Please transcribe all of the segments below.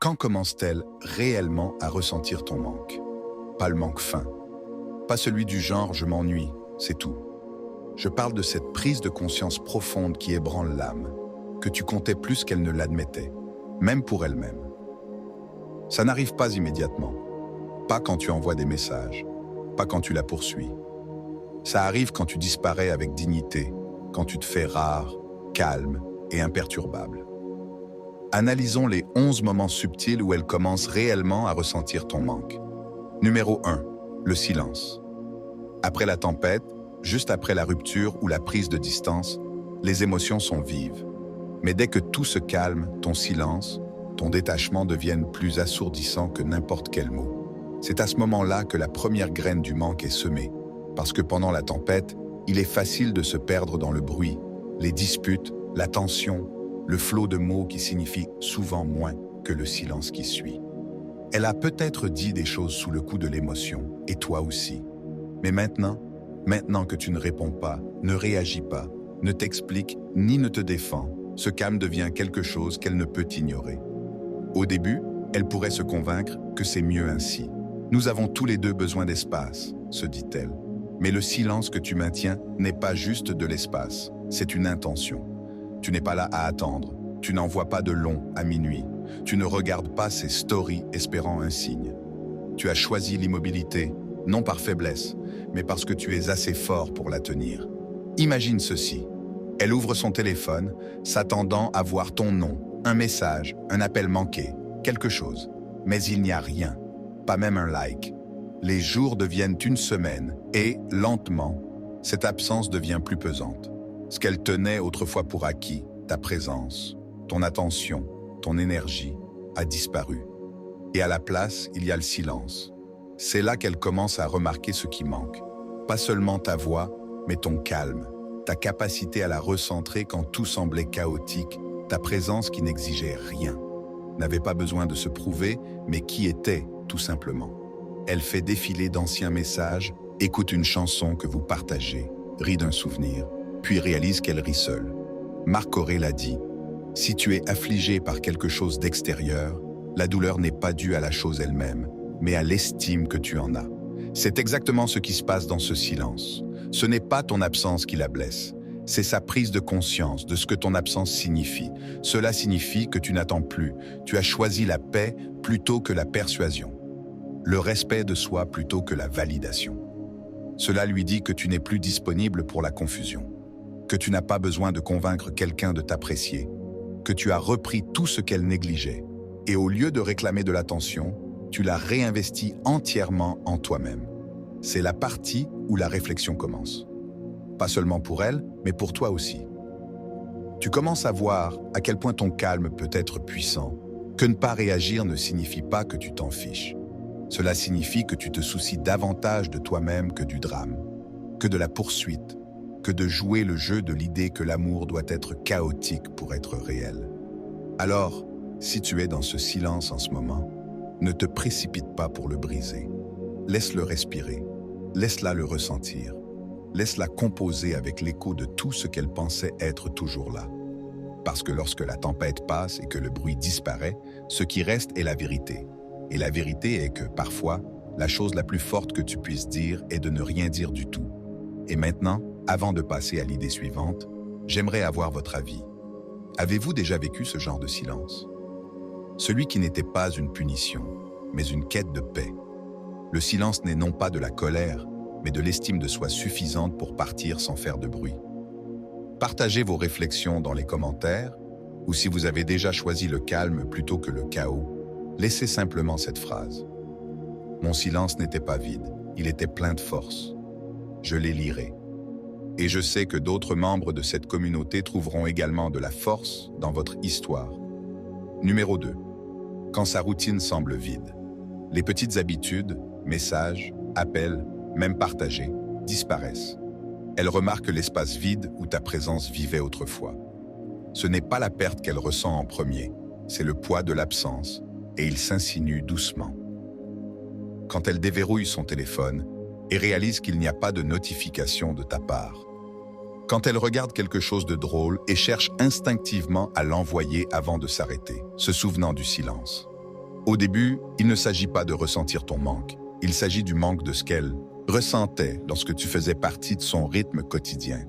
Quand commence-t-elle réellement à ressentir ton manque? Pas le manque fin, pas celui du genre «je m'ennuie», c'est tout. Je parle de cette prise de conscience profonde qui ébranle l'âme, que tu comptais plus qu'elle ne l'admettait, même pour elle-même. Ça n'arrive pas immédiatement, pas quand tu envoies des messages, pas quand tu la poursuis. Ça arrive quand tu disparais avec dignité, quand tu te fais rare, calme et imperturbable. Analysons les 11 moments subtils où elle commence réellement à ressentir ton manque. Numéro 1. Le silence. Après la tempête, juste après la rupture ou la prise de distance, les émotions sont vives. Mais dès que tout se calme, ton silence, ton détachement deviennent plus assourdissants que n'importe quel mot. C'est à ce moment-là que la première graine du manque est semée, parce que pendant la tempête, il est facile de se perdre dans le bruit, les disputes, la tension, le flot de mots qui signifie souvent moins que le silence qui suit. Elle a peut-être dit des choses sous le coup de l'émotion, et toi aussi. Mais maintenant que tu ne réponds pas, ne réagis pas, ne t'expliques ni ne te défends, ce calme devient quelque chose qu'elle ne peut ignorer. Au début, elle pourrait se convaincre que c'est mieux ainsi. Nous avons tous les deux besoin d'espace, se dit-elle. Mais le silence que tu maintiens n'est pas juste de l'espace, c'est une intention. Tu n'es pas là à attendre, tu n'envoies pas de long à minuit, tu ne regardes pas ses stories espérant un signe. Tu as choisi l'immobilité, non par faiblesse, mais parce que tu es assez fort pour la tenir. Imagine ceci. Elle ouvre son téléphone, s'attendant à voir ton nom, un message, un appel manqué, quelque chose. Mais il n'y a rien, pas même un like. Les jours deviennent une semaine et, lentement, cette absence devient plus pesante. Ce qu'elle tenait autrefois pour acquis, ta présence, ton attention, ton énergie, a disparu. Et à la place, il y a le silence. C'est là qu'elle commence à remarquer ce qui manque. Pas seulement ta voix, mais ton calme, ta capacité à la recentrer quand tout semblait chaotique, ta présence qui n'exigeait rien, n'avait pas besoin de se prouver, mais qui était, tout simplement. Elle fait défiler d'anciens messages, écoute une chanson que vous partagez, rit d'un souvenir, puis réalise qu'elle rit seule. Marc Aurèle l'a dit, « Si tu es affligé par quelque chose d'extérieur, la douleur n'est pas due à la chose elle-même, mais à l'estime que tu en as. » C'est exactement ce qui se passe dans ce silence. Ce n'est pas ton absence qui la blesse, c'est sa prise de conscience de ce que ton absence signifie. Cela signifie que tu n'attends plus, tu as choisi la paix plutôt que la persuasion, le respect de soi plutôt que la validation. Cela lui dit que tu n'es plus disponible pour la confusion, que tu n'as pas besoin de convaincre quelqu'un de t'apprécier, que tu as repris tout ce qu'elle négligeait, et au lieu de réclamer de l'attention, tu l'as réinvesti entièrement en toi-même. C'est la partie où la réflexion commence. Pas seulement pour elle, mais pour toi aussi. Tu commences à voir à quel point ton calme peut être puissant, que ne pas réagir ne signifie pas que tu t'en fiches. Cela signifie que tu te soucies davantage de toi-même que du drame, que de la poursuite, que de jouer le jeu de l'idée que l'amour doit être chaotique pour être réel. Alors, si tu es dans ce silence en ce moment, ne te précipite pas pour le briser. Laisse-le respirer, laisse-la le ressentir, laisse-la composer avec l'écho de tout ce qu'elle pensait être toujours là. Parce que lorsque la tempête passe et que le bruit disparaît, ce qui reste est la vérité. Et la vérité est que, parfois, la chose la plus forte que tu puisses dire est de ne rien dire du tout. Et maintenant, avant de passer à l'idée suivante, j'aimerais avoir votre avis. Avez-vous déjà vécu ce genre de silence? Celui qui n'était pas une punition, mais une quête de paix. Le silence n'est non pas de la colère, mais de l'estime de soi suffisante pour partir sans faire de bruit. Partagez vos réflexions dans les commentaires, ou si vous avez déjà choisi le calme plutôt que le chaos, laissez simplement cette phrase. Mon silence n'était pas vide, il était plein de force. Je les lirai. Et je sais que d'autres membres de cette communauté trouveront également de la force dans votre histoire. Numéro 2. Quand sa routine semble vide. Les petites habitudes, messages, appels, même partagés, disparaissent. Elle remarque l'espace vide où ta présence vivait autrefois. Ce n'est pas la perte qu'elle ressent en premier, c'est le poids de l'absence, et il s'insinue doucement. Quand elle déverrouille son téléphone et réalise qu'il n'y a pas de notification de ta part. Quand elle regarde quelque chose de drôle et cherche instinctivement à l'envoyer avant de s'arrêter, se souvenant du silence. Au début, il ne s'agit pas de ressentir ton manque. Il s'agit du manque de ce qu'elle ressentait lorsque tu faisais partie de son rythme quotidien.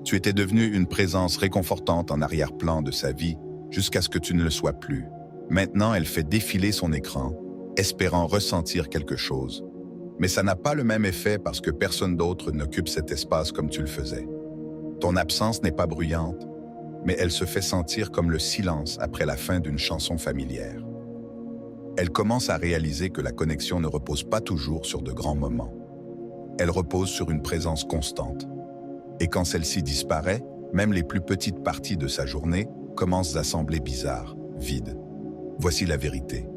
Tu étais devenu une présence réconfortante en arrière-plan de sa vie jusqu'à ce que tu ne le sois plus. Maintenant, elle fait défiler son écran, espérant ressentir quelque chose. Mais ça n'a pas le même effet parce que personne d'autre n'occupe cet espace comme tu le faisais. Ton absence n'est pas bruyante, mais elle se fait sentir comme le silence après la fin d'une chanson familière. Elle commence à réaliser que la connexion ne repose pas toujours sur de grands moments. Elle repose sur une présence constante. Et quand celle-ci disparaît, même les plus petites parties de sa journée commencent à sembler bizarres, vides. Voici la vérité.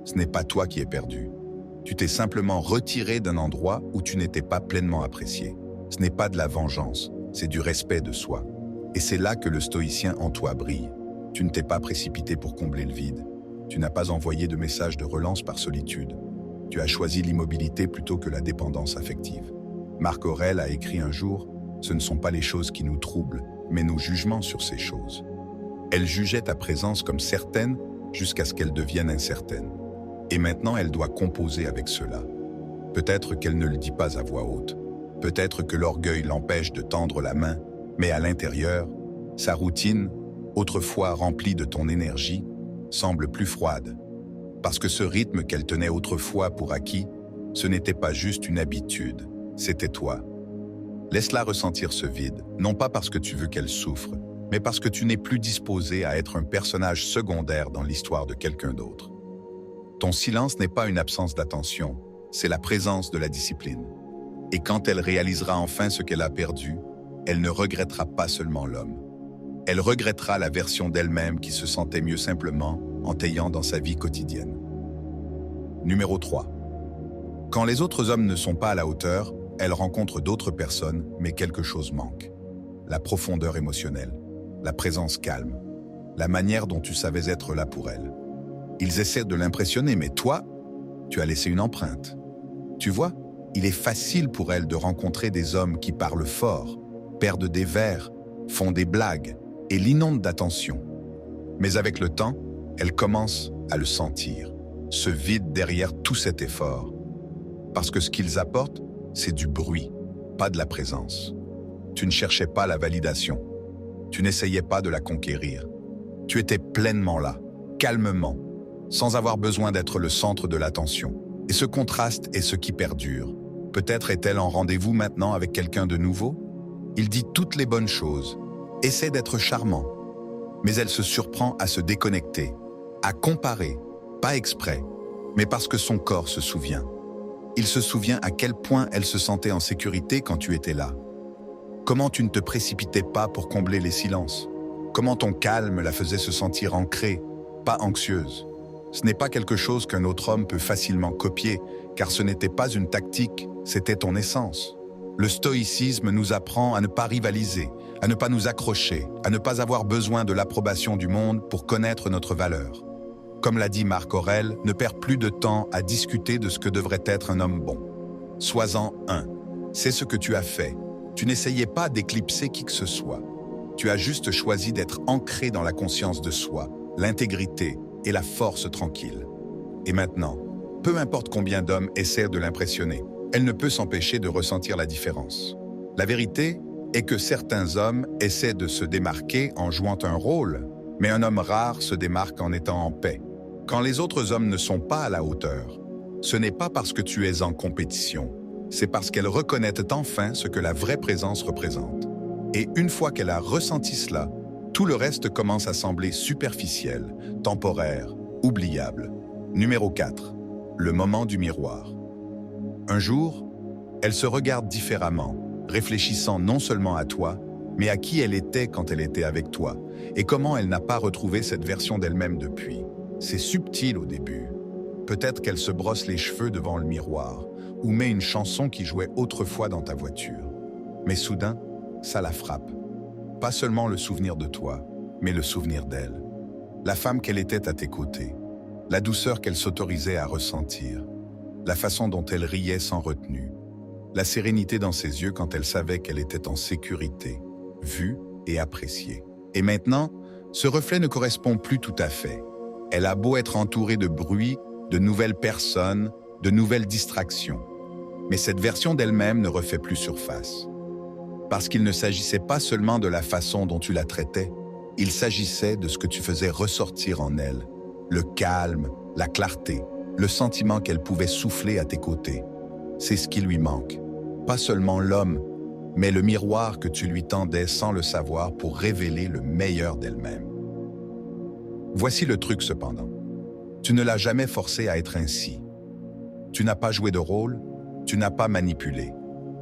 Ce n'est pas toi qui es perdu. Tu t'es simplement retiré d'un endroit où tu n'étais pas pleinement apprécié. Ce n'est pas de la vengeance, c'est du respect de soi. Et c'est là que le stoïcien en toi brille. Tu ne t'es pas précipité pour combler le vide. Tu n'as pas envoyé de message de relance par solitude. Tu as choisi l'immobilité plutôt que la dépendance affective. Marc Aurèle a écrit un jour « Ce ne sont pas les choses qui nous troublent, mais nos jugements sur ces choses. » Elle jugeait ta présence comme certaine jusqu'à ce qu'elle devienne incertaine. Et maintenant, elle doit composer avec cela. Peut-être qu'elle ne le dit pas à voix haute. Peut-être que l'orgueil l'empêche de tendre la main, mais à l'intérieur, sa routine, autrefois remplie de ton énergie, semble plus froide. Parce que ce rythme qu'elle tenait autrefois pour acquis, ce n'était pas juste une habitude, c'était toi. Laisse-la ressentir ce vide, non pas parce que tu veux qu'elle souffre, mais parce que tu n'es plus disposé à être un personnage secondaire dans l'histoire de quelqu'un d'autre. Ton silence n'est pas une absence d'attention, c'est la présence de la discipline. Et quand elle réalisera enfin ce qu'elle a perdu, elle ne regrettera pas seulement l'homme. Elle regrettera la version d'elle-même qui se sentait mieux simplement en t'ayant dans sa vie quotidienne. Numéro 3. Quand les autres hommes ne sont pas à la hauteur, elle rencontre d'autres personnes, mais quelque chose manque. La profondeur émotionnelle, la présence calme, la manière dont tu savais être là pour elle. Ils essaient de l'impressionner, mais toi, tu as laissé une empreinte. Tu vois, il est facile pour elle de rencontrer des hommes qui parlent fort, perdent des vers, font des blagues et l'inondent d'attention. Mais avec le temps, elle commence à le sentir, ce vide derrière tout cet effort. Parce que ce qu'ils apportent, c'est du bruit, pas de la présence. Tu ne cherchais pas la validation. Tu n'essayais pas de la conquérir. Tu étais pleinement là, calmement, sans avoir besoin d'être le centre de l'attention. Et ce contraste est ce qui perdure. Peut-être est-elle en rendez-vous maintenant avec quelqu'un de nouveau? Il dit toutes les bonnes choses, essaie d'être charmant. Mais elle se surprend à se déconnecter, à comparer, pas exprès, mais parce que son corps se souvient. Il se souvient à quel point elle se sentait en sécurité quand tu étais là. Comment tu ne te précipitais pas pour combler les silences? Comment ton calme la faisait se sentir ancrée, pas anxieuse? Ce n'est pas quelque chose qu'un autre homme peut facilement copier, car ce n'était pas une tactique, c'était ton essence. Le stoïcisme nous apprend à ne pas rivaliser, à ne pas nous accrocher, à ne pas avoir besoin de l'approbation du monde pour connaître notre valeur. Comme l'a dit Marc Aurèle, ne perds plus de temps à discuter de ce que devrait être un homme bon. Sois-en un. C'est ce que tu as fait. Tu n'essayais pas d'éclipser qui que ce soit. Tu as juste choisi d'être ancré dans la conscience de soi, l'intégrité et la force tranquille. Et maintenant, peu importe combien d'hommes essaient de l'impressionner, elle ne peut s'empêcher de ressentir la différence. La vérité est que certains hommes essaient de se démarquer en jouant un rôle, mais un homme rare se démarque en étant en paix. Quand les autres hommes ne sont pas à la hauteur, ce n'est pas parce que tu es en compétition, c'est parce qu'elle reconnaît enfin ce que la vraie présence représente. Et une fois qu'elle a ressenti cela, tout le reste commence à sembler superficiel, temporaire, oubliable. Numéro 4. Le moment du miroir. Un jour, elle se regarde différemment, réfléchissant non seulement à toi, mais à qui elle était quand elle était avec toi, et comment elle n'a pas retrouvé cette version d'elle-même depuis. C'est subtil au début. Peut-être qu'elle se brosse les cheveux devant le miroir, ou met une chanson qui jouait autrefois dans ta voiture. Mais soudain, ça la frappe. Pas seulement le souvenir de toi, mais le souvenir d'elle. La femme qu'elle était à tes côtés, la douceur qu'elle s'autorisait à ressentir, la façon dont elle riait sans retenue, la sérénité dans ses yeux quand elle savait qu'elle était en sécurité, vue et appréciée. Et maintenant, ce reflet ne correspond plus tout à fait. Elle a beau être entourée de bruit, de nouvelles personnes, de nouvelles distractions. Mais cette version d'elle-même ne refait plus surface. Parce qu'il ne s'agissait pas seulement de la façon dont tu la traitais, il s'agissait de ce que tu faisais ressortir en elle, le calme, la clarté, le sentiment qu'elle pouvait souffler à tes côtés. C'est ce qui lui manque. Pas seulement l'homme, mais le miroir que tu lui tendais sans le savoir pour révéler le meilleur d'elle-même. Voici le truc cependant. Tu ne l'as jamais forcée à être ainsi. Tu n'as pas joué de rôle, tu n'as pas manipulé.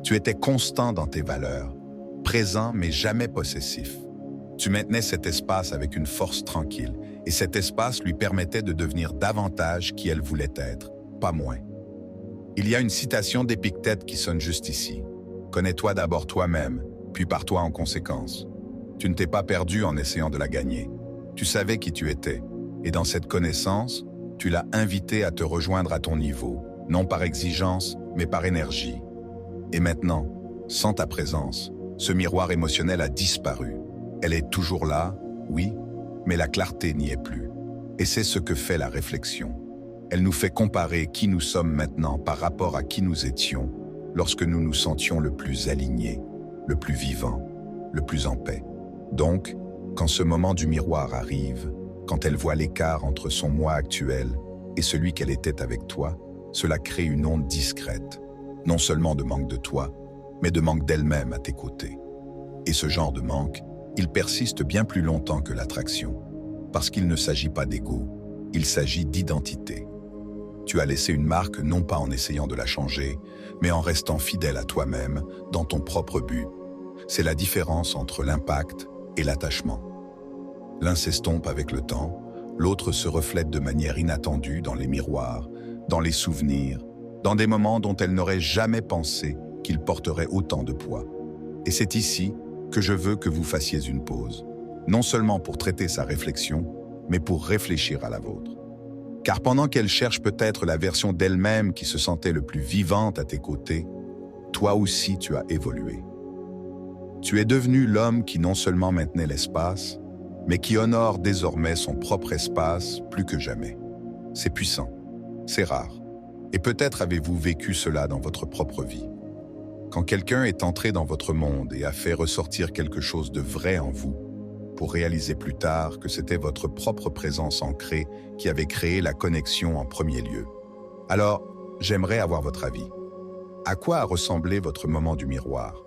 Tu étais constant dans tes valeurs, présent mais jamais possessif. Tu maintenais cet espace avec une force tranquille, et cet espace lui permettait de devenir davantage qui elle voulait être, pas moins. Il y a une citation d'Épictète qui sonne juste ici. « Connais-toi d'abord toi-même, puis pars-toi en conséquence. » Tu ne t'es pas perdu en essayant de la gagner. Tu savais qui tu étais, et dans cette connaissance, tu l'as invitée à te rejoindre à ton niveau, non par exigence, mais par énergie. Et maintenant, sans ta présence, ce miroir émotionnel a disparu. Elle est toujours là, oui, mais la clarté n'y est plus. Et c'est ce que fait la réflexion. Elle nous fait comparer qui nous sommes maintenant par rapport à qui nous étions lorsque nous nous sentions le plus alignés, le plus vivants, le plus en paix. Donc, quand ce moment du miroir arrive, quand elle voit l'écart entre son moi actuel et celui qu'elle était avec toi, cela crée une onde discrète, non seulement de manque de toi, mais de manque d'elle-même à tes côtés. Et ce genre de manque, il persiste bien plus longtemps que l'attraction, parce qu'il ne s'agit pas d'ego, il s'agit d'identité. Tu as laissé une marque non pas en essayant de la changer, mais en restant fidèle à toi-même dans ton propre but. C'est la différence entre l'impact et l'attachement. L'un s'estompe avec le temps, l'autre se reflète de manière inattendue dans les miroirs, dans les souvenirs, dans des moments dont elle n'aurait jamais pensé qu'ils porteraient autant de poids. Et c'est ici que je veux que vous fassiez une pause, non seulement pour traiter sa réflexion, mais pour réfléchir à la vôtre. Car pendant qu'elle cherche peut-être la version d'elle-même qui se sentait le plus vivante à tes côtés, toi aussi tu as évolué. Tu es devenu l'homme qui non seulement maintenait l'espace, mais qui honore désormais son propre espace plus que jamais. C'est puissant, c'est rare. Et peut-être avez-vous vécu cela dans votre propre vie. Quand quelqu'un est entré dans votre monde et a fait ressortir quelque chose de vrai en vous, pour réaliser plus tard que c'était votre propre présence ancrée qui avait créé la connexion en premier lieu. Alors, j'aimerais avoir votre avis. À quoi a ressemblé votre moment du miroir?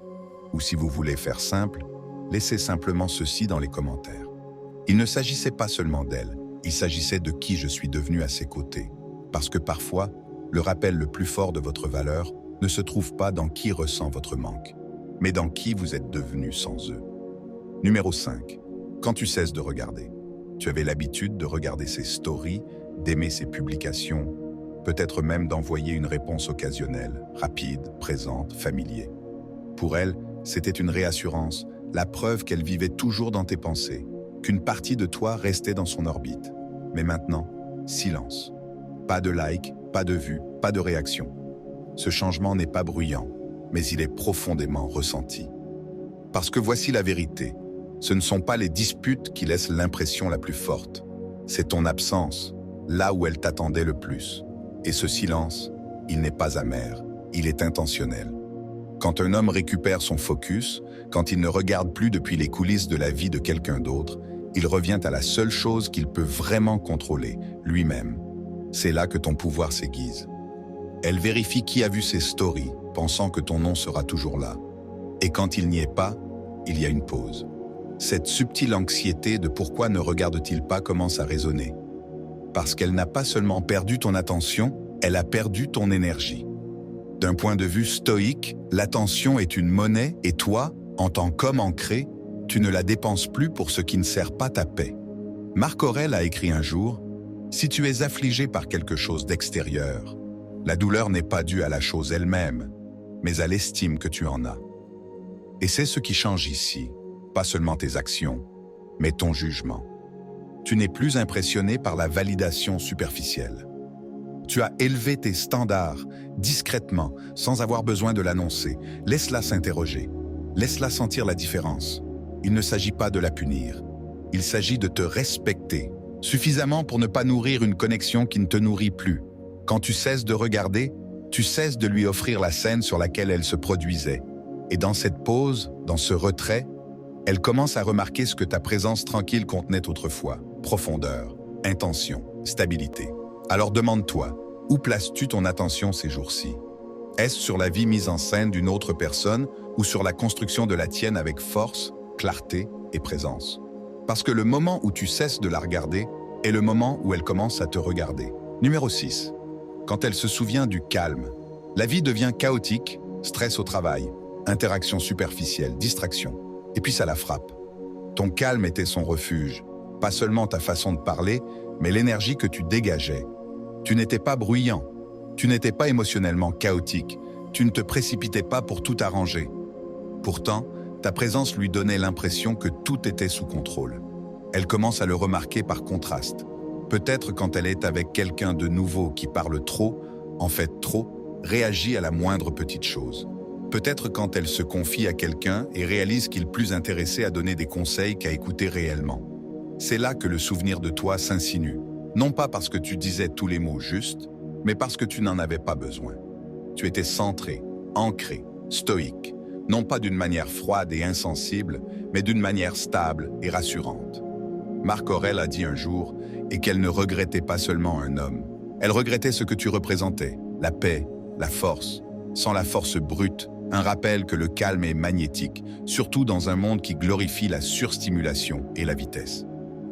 Ou si vous voulez faire simple, laissez simplement ceci dans les commentaires. Il ne s'agissait pas seulement d'elle, il s'agissait de qui je suis devenu à ses côtés. Parce que parfois, le rappel le plus fort de votre valeur ne se trouve pas dans qui ressent votre manque, mais dans qui vous êtes devenu sans eux. Numéro 5. Quand tu cesses de regarder. Tu avais l'habitude de regarder ses stories, d'aimer ses publications, peut-être même d'envoyer une réponse occasionnelle, rapide, présente, familier. Pour elle, c'était une réassurance, la preuve qu'elle vivait toujours dans tes pensées, qu'une partie de toi restait dans son orbite. Mais maintenant, silence. Pas de like, pas de vue, pas de réaction. Ce changement n'est pas bruyant, mais il est profondément ressenti. Parce que voici la vérité. Ce ne sont pas les disputes qui laissent l'impression la plus forte. C'est ton absence, là où elle t'attendait le plus. Et ce silence, il n'est pas amer, il est intentionnel. Quand un homme récupère son focus, quand il ne regarde plus depuis les coulisses de la vie de quelqu'un d'autre, il revient à la seule chose qu'il peut vraiment contrôler, lui-même. C'est là que ton pouvoir s'aiguise. Elle vérifie qui a vu ses stories, pensant que ton nom sera toujours là. Et quand il n'y est pas, il y a une pause. Cette subtile anxiété de pourquoi ne regarde-t-il pas commence à résonner. Parce qu'elle n'a pas seulement perdu ton attention, elle a perdu ton énergie. D'un point de vue stoïque, l'attention est une monnaie et toi, en tant qu'homme ancré, tu ne la dépenses plus pour ce qui ne sert pas ta paix. Marc Aurèle a écrit un jour « Si tu es affligé par quelque chose d'extérieur, la douleur n'est pas due à la chose elle-même, mais à l'estime que tu en as. » Et c'est ce qui change ici, pas seulement tes actions, mais ton jugement. Tu n'es plus impressionné par la validation superficielle. Tu as élevé tes standards, discrètement, sans avoir besoin de l'annoncer. Laisse-la s'interroger. Laisse-la sentir la différence. Il ne s'agit pas de la punir. Il s'agit de te respecter, suffisamment pour ne pas nourrir une connexion qui ne te nourrit plus. Quand tu cesses de regarder, tu cesses de lui offrir la scène sur laquelle elle se produisait. Et dans cette pause, dans ce retrait, elle commence à remarquer ce que ta présence tranquille contenait autrefois. Profondeur, intention, stabilité. Alors demande-toi, où places-tu ton attention ces jours-ci? Est-ce sur la vie mise en scène d'une autre personne ou sur la construction de la tienne avec force, clarté et présence? Parce que le moment où tu cesses de la regarder est le moment où elle commence à te regarder. Numéro 6. Quand elle se souvient du calme. La vie devient chaotique, stress au travail, interaction superficielle, distraction. Et puis ça la frappe. Ton calme était son refuge. Pas seulement ta façon de parler, mais l'énergie que tu dégageais. Tu n'étais pas bruyant. Tu n'étais pas émotionnellement chaotique. Tu ne te précipitais pas pour tout arranger. Pourtant, ta présence lui donnait l'impression que tout était sous contrôle. Elle commence à le remarquer par contraste. Peut-être quand elle est avec quelqu'un de nouveau qui parle trop, en fait trop, réagit à la moindre petite chose. Peut-être quand elle se confie à quelqu'un et réalise qu'il est plus intéressé à donner des conseils qu'à écouter réellement. C'est là que le souvenir de toi s'insinue. Non pas parce que tu disais tous les mots justes, mais parce que tu n'en avais pas besoin. Tu étais centré, ancré, stoïque, non pas d'une manière froide et insensible, mais d'une manière stable et rassurante. Marc Aurèle a dit un jour, et qu'elle ne regrettait pas seulement un homme. Elle regrettait ce que tu représentais, la paix, la force. Sans la force brute, un rappel que le calme est magnétique, surtout dans un monde qui glorifie la surstimulation et la vitesse.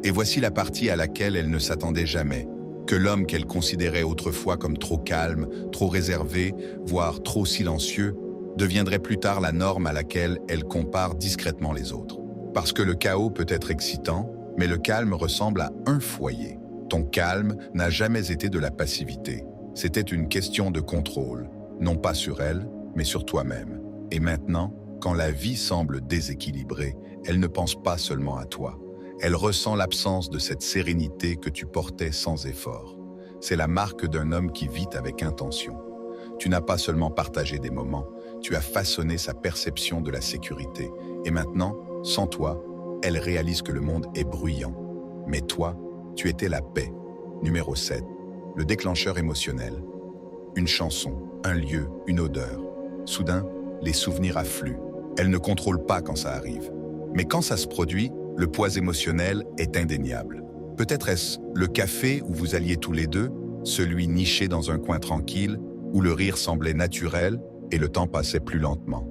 Et voici la partie à laquelle elle ne s'attendait jamais, que l'homme qu'elle considérait autrefois comme trop calme, trop réservé, voire trop silencieux, deviendrait plus tard la norme à laquelle elle compare discrètement les autres. Parce que le chaos peut être excitant, mais le calme ressemble à un foyer. Ton calme n'a jamais été de la passivité. C'était une question de contrôle, non pas sur elle, mais sur toi-même. Et maintenant, quand la vie semble déséquilibrée, elle ne pense pas seulement à toi. Elle ressent l'absence de cette sérénité que tu portais sans effort. C'est la marque d'un homme qui vit avec intention. Tu n'as pas seulement partagé des moments, tu as façonné sa perception de la sécurité. Et maintenant, sans toi, elle réalise que le monde est bruyant. Mais toi, tu étais la paix. Numéro 7. Le déclencheur émotionnel. Une chanson, un lieu, une odeur. Soudain, les souvenirs affluent. Elle ne contrôle pas quand ça arrive. Mais quand ça se produit, le poids émotionnel est indéniable. Peut-être est-ce le café où vous alliez tous les deux, celui niché dans un coin tranquille, où le rire semblait naturel et le temps passait plus lentement.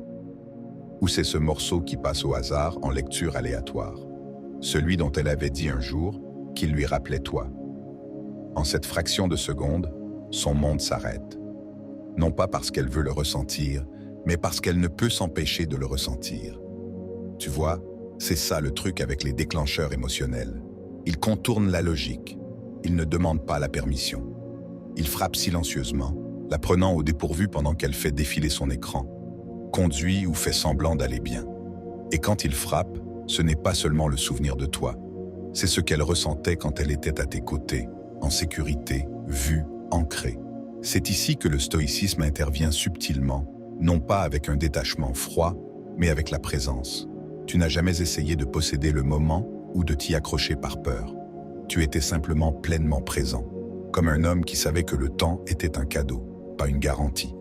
Ou c'est ce morceau qui passe au hasard en lecture aléatoire, celui dont elle avait dit un jour qu'il lui rappelait toi. En cette fraction de seconde, son monde s'arrête. Non pas parce qu'elle veut le ressentir, mais parce qu'elle ne peut s'empêcher de le ressentir. Tu vois, c'est ça le truc avec les déclencheurs émotionnels. Ils contournent la logique. Ils ne demandent pas la permission. Ils frappent silencieusement, la prenant au dépourvu pendant qu'elle fait défiler son écran, conduit ou fait semblant d'aller bien. Et quand ils frappent, ce n'est pas seulement le souvenir de toi. C'est ce qu'elle ressentait quand elle était à tes côtés, en sécurité, vue, ancrée. C'est ici que le stoïcisme intervient subtilement, non pas avec un détachement froid, mais avec la présence. Tu n'as jamais essayé de posséder le moment ou de t'y accrocher par peur. Tu étais simplement pleinement présent, comme un homme qui savait que le temps était un cadeau, pas une garantie.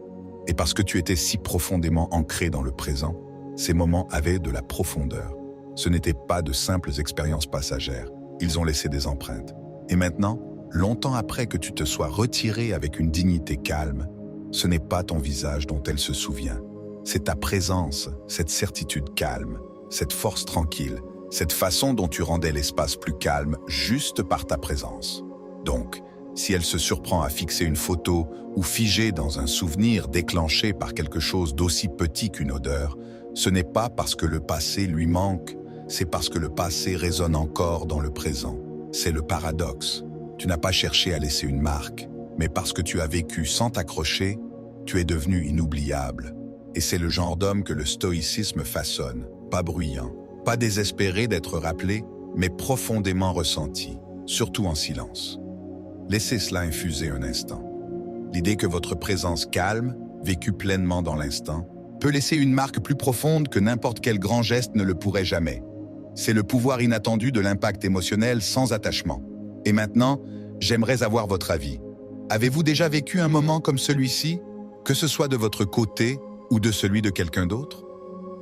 Et parce que tu étais si profondément ancré dans le présent, ces moments avaient de la profondeur. Ce n'étaient pas de simples expériences passagères, ils ont laissé des empreintes. Et maintenant, longtemps après que tu te sois retiré avec une dignité calme, ce n'est pas ton visage dont elle se souvient. C'est ta présence, cette certitude calme, cette force tranquille, cette façon dont tu rendais l'espace plus calme juste par ta présence. Donc, si elle se surprend à fixer une photo ou figer dans un souvenir déclenché par quelque chose d'aussi petit qu'une odeur, ce n'est pas parce que le passé lui manque, c'est parce que le passé résonne encore dans le présent. C'est le paradoxe. Tu n'as pas cherché à laisser une marque, mais parce que tu as vécu sans t'accrocher, tu es devenu inoubliable. Et c'est le genre d'homme que le stoïcisme façonne, pas bruyant, pas désespéré d'être rappelé, mais profondément ressenti, surtout en silence. Laissez cela infuser un instant. L'idée que votre présence calme, vécue pleinement dans l'instant, peut laisser une marque plus profonde que n'importe quel grand geste ne le pourrait jamais. C'est le pouvoir inattendu de l'impact émotionnel sans attachement. Et maintenant, j'aimerais avoir votre avis. Avez-vous déjà vécu un moment comme celui-ci, que ce soit de votre côté ou de celui de quelqu'un d'autre?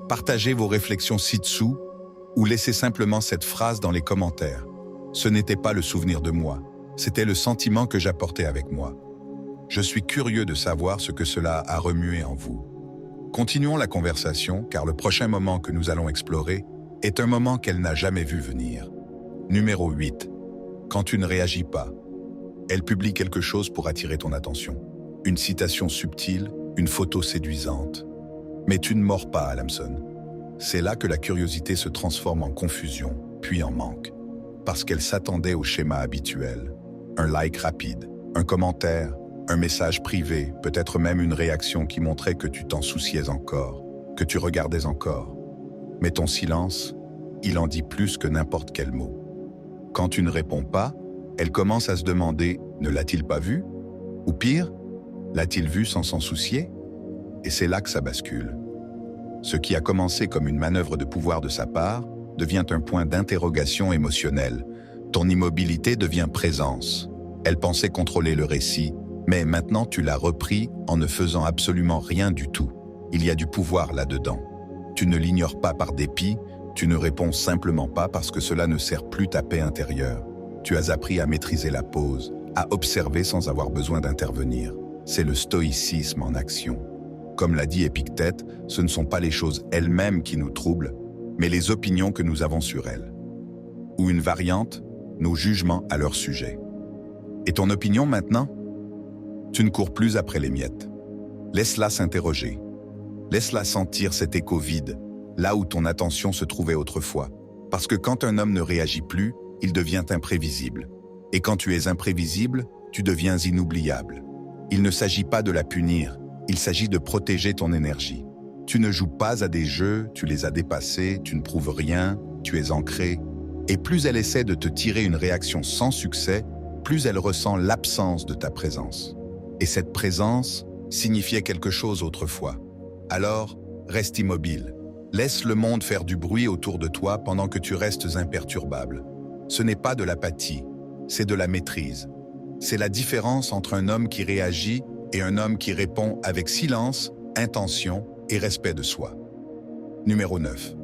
Partagez vos réflexions ci-dessous ou laissez simplement cette phrase dans les commentaires. Ce n'était pas le souvenir de moi, c'était le sentiment que j'apportais avec moi. Je suis curieux de savoir ce que cela a remué en vous. Continuons la conversation car le prochain moment que nous allons explorer est un moment qu'elle n'a jamais vu venir. Numéro 8. Quand tu ne réagis pas. Elle publie quelque chose pour attirer ton attention. Une citation subtile, une photo séduisante. Mais tu ne mords pas, Alamson. C'est là que la curiosité se transforme en confusion, puis en manque. Parce qu'elle s'attendait au schéma habituel. Un like rapide, un commentaire, un message privé, peut-être même une réaction qui montrait que tu t'en souciais encore, que tu regardais encore. Mais ton silence, il en dit plus que n'importe quel mot. Quand tu ne réponds pas, elle commence à se demander « ne l'a-t-il pas vu ?» Ou pire, « l'a-t-il vu sans s'en soucier ?» Et c'est là que ça bascule. Ce qui a commencé comme une manœuvre de pouvoir de sa part devient un point d'interrogation émotionnelle. Ton immobilité devient présence. Elle pensait contrôler le récit, mais maintenant tu l'as repris en ne faisant absolument rien du tout. Il y a du pouvoir là-dedans. Tu ne l'ignores pas par dépit, tu ne réponds simplement pas parce que cela ne sert plus ta paix intérieure. Tu as appris à maîtriser la pause, à observer sans avoir besoin d'intervenir. C'est le stoïcisme en action. Comme l'a dit Épictète, ce ne sont pas les choses elles-mêmes qui nous troublent, mais les opinions que nous avons sur elles. Ou une variante, nos jugements à leur sujet. Et ton opinion maintenant? Tu ne cours plus après les miettes. Laisse-la s'interroger. Laisse-la sentir cet écho vide, là où ton attention se trouvait autrefois. Parce que quand un homme ne réagit plus, il devient imprévisible. Et quand tu es imprévisible, tu deviens inoubliable. Il ne s'agit pas de la punir, il s'agit de protéger ton énergie. Tu ne joues pas à des jeux, tu les as dépassés, tu ne prouves rien, tu es ancré. Et plus elle essaie de te tirer une réaction sans succès, plus elle ressent l'absence de ta présence. Et cette présence signifiait quelque chose autrefois. Alors, reste immobile. Laisse le monde faire du bruit autour de toi pendant que tu restes imperturbable. Ce n'est pas de l'apathie, c'est de la maîtrise. C'est la différence entre un homme qui réagit et un homme qui répond avec silence, intention et respect de soi. Numéro 9.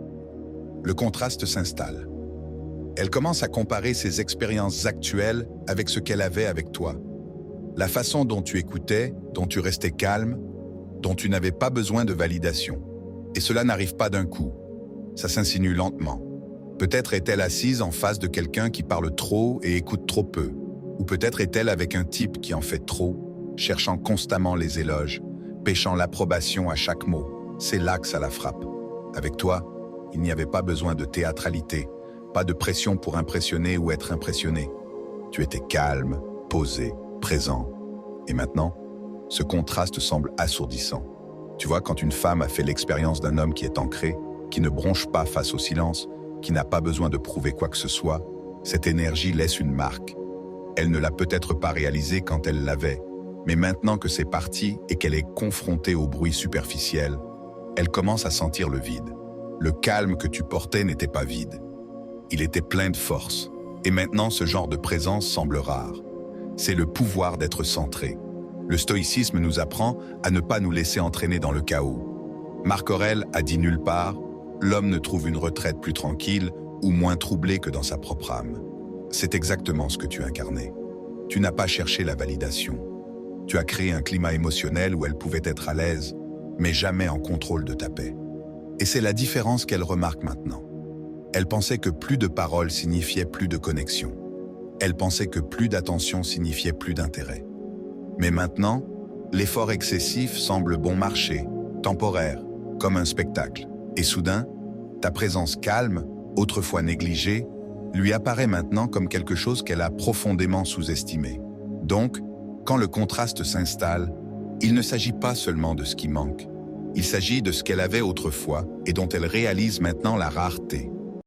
Le contraste s'installe. Elle commence à comparer ses expériences actuelles avec ce qu'elle avait avec toi. La façon dont tu écoutais, dont tu restais calme, dont tu n'avais pas besoin de validation. Et cela n'arrive pas d'un coup. Ça s'insinue lentement. Peut-être est-elle assise en face de quelqu'un qui parle trop et écoute trop peu. Ou peut-être est-elle avec un type qui en fait trop, cherchant constamment les éloges, pêchant l'approbation à chaque mot. C'est là que ça la frappe. Avec toi, il n'y avait pas besoin de théâtralité, pas de pression pour impressionner ou être impressionné. Tu étais calme, posé, présent. Et maintenant, ce contraste semble assourdissant. Tu vois, quand une femme a fait l'expérience d'un homme qui est ancré, qui ne bronche pas face au silence, qui n'a pas besoin de prouver quoi que ce soit, cette énergie laisse une marque. Elle ne l'a peut-être pas réalisée quand elle l'avait, mais maintenant que c'est parti et qu'elle est confrontée au bruit superficiel, elle commence à sentir le vide. Le calme que tu portais n'était pas vide. Il était plein de force. Et maintenant, ce genre de présence semble rare. C'est le pouvoir d'être centré. Le stoïcisme nous apprend à ne pas nous laisser entraîner dans le chaos. Marc Aurèle a dit nulle part « L'homme ne trouve une retraite plus tranquille ou moins troublée que dans sa propre âme ». C'est exactement ce que tu incarnais. Tu n'as pas cherché la validation. Tu as créé un climat émotionnel où elle pouvait être à l'aise, mais jamais en contrôle de ta paix. Et c'est la différence qu'elle remarque maintenant. Elle pensait que plus de paroles signifiait plus de connexion. Elle pensait que plus d'attention signifiait plus d'intérêt. Mais maintenant, l'effort excessif semble bon marché, temporaire, comme un spectacle. Et soudain, ta présence calme, autrefois négligée, lui apparaît maintenant comme quelque chose qu'elle a profondément sous-estimé. Donc, quand le contraste s'installe, il ne s'agit pas seulement de ce qui manque. Il s'agit de ce qu'elle avait autrefois et dont elle réalise maintenant la rareté.